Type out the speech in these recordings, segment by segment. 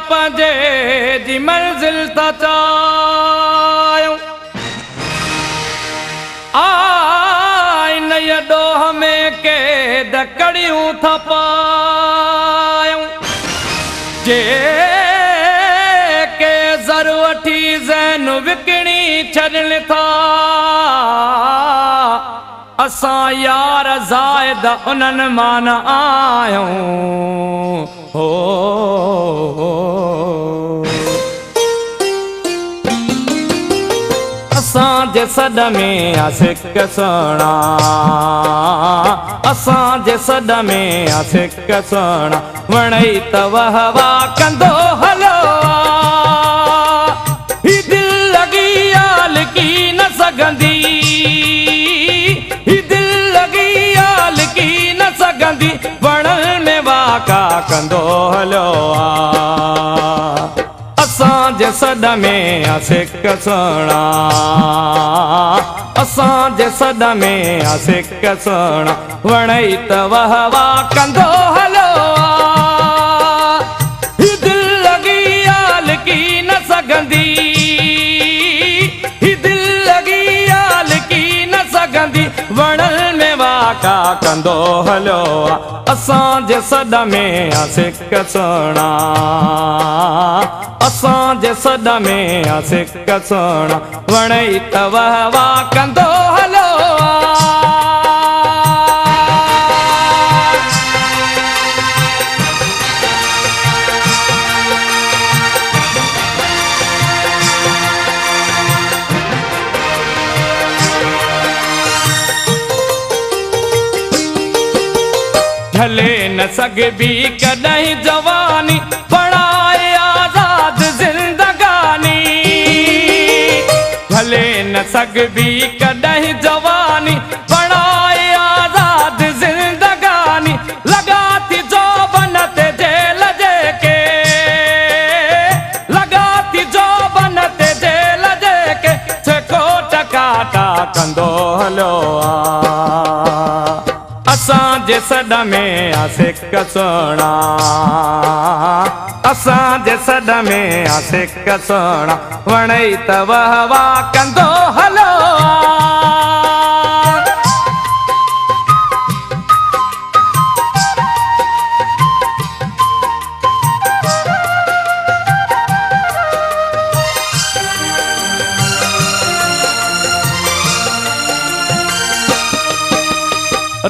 पंजे जी मंजिल ता चायूं आय नय डोह में के दकड़ियूं था पायूं जे के ज़र वठी ज़ैन विकणी छॾनि था असां यार ज़ाइद उन्हनि मां न आयूं हो असांजे सॾ में आसिक सुहिणा असांजे सॾ में आसिक सुहिणा वणई त वाह वाह कंदो हलो ही दिलि लॻी आ लिकी न सघंदी ही दिलि लॻी आ लिकी न सघंदी वणनि में वाका कंदो हलो असांजे सॾ में आसिक सुहिणा असांजे सॾ में आसिक सुहिणा वणई त वाह वाह कंदो हलो ही दिलि लॻी आ लिकी न सघंदी ही दिलि लॻी आ लिकी न सघंदी वणनि में वाका कंदो हलो असांजे सॾ में आसिक सुहिणा असांजे सॾ में आसिक सुहिणा वणई त वाह वाह कंदो हलो झले न सघबी कॾहिं जवानी बणाए आज़ाद ज़िंदगानी झले न सघबी कॾहिं जवानी बणाए आज़ाद ज़िंदगानी लॻा थी जोबन ते जेल जेके लॻा थी जोबन ते जेल जेके जेको टकाटा कंदो हलो असांजे सॾ में आसिक सुहिणा असांजे सॾ में आसिक सुहिणा वणई त वाह वाह कंदो हलो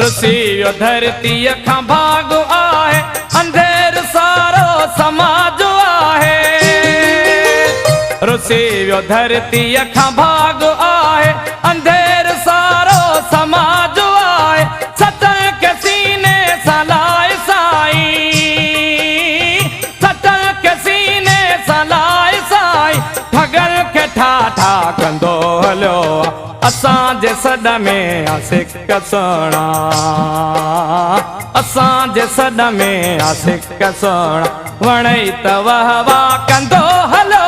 रुसियो धरतीअ खां भाॻ आहे अंधेर सारो समाज आहे रुसियो धरतीअ खां भाॻ आहे अंधेर सारो समाज आहे सतन के सीने सां लाए साईं सतन के सीने सां लाए साईं ठगन खे ठाठा कंदो हलो असांजे सॾ में आसिक सुहिणा असांजे सॾ में आसिक सुहिणा वणई त वाह वाह कंदो हलो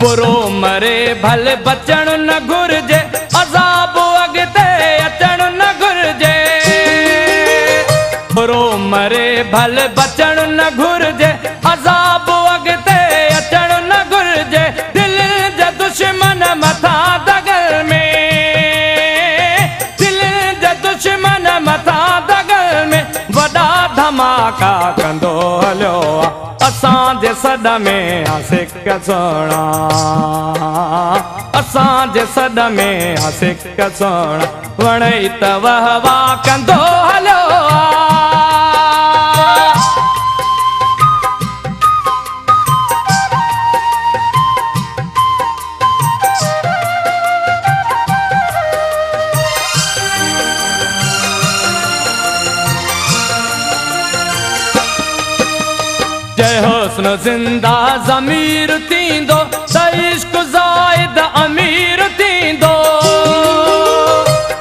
बुरो मरे भले बचण न घुर्जे अज़ाब अॻिते अचण न घुर्जे बुरो मरे भले बचण न घुर्जे अज़ाब अॻिते अचण न घुर्जे दिलि जा दुश्मन मथां दगल में दिलि जा दुश्मन मथां दगल में वॾा धमाका कंदो हलो असांजे सॾ में आसिक सुहिणा असांजे सॾ में आसिक सुहिणा वणई त वाह वाह कंदो हलो जय हुस्न जिंदा ज़मीर थींदो त इश्क ज़ाइद अमीर थींदो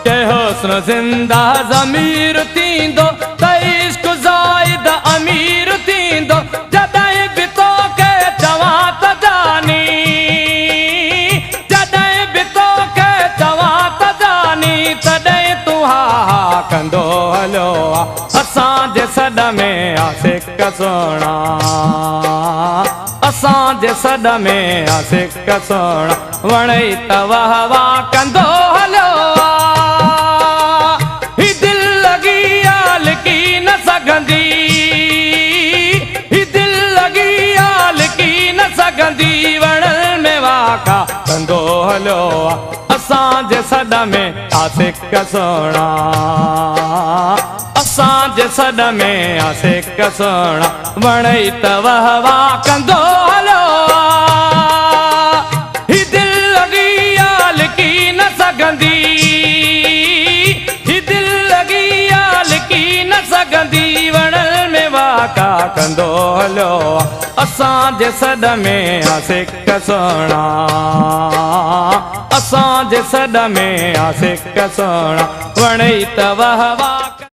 जय हुस्न जिंदा ज़मीर थींदो त इश्क ज़ाइद सॾ में आशिक़ सोणा असांजे सॾ में आशिक़ सोणा वणई त वाह वाह कंदो हलियो ही दिल लगी आल की न सघंदी ही दिल लगी आल की न सघंदी वणनि में वाका कंदो हलियो असांजे सॾ में आशिक़ सोणा असांजे सॾ में आशिक़ सोणा वणई त वाह वाह कंदो हलियो ही दिल लगी आल की न सघंदी ही दिल लगी आल की न सघंदी वणनि में वाका कंदो हलियो असांजे सॾ में आशिक़ सोणा असांजे सॾ में आशिक़ सोणा वणई त वाह वाह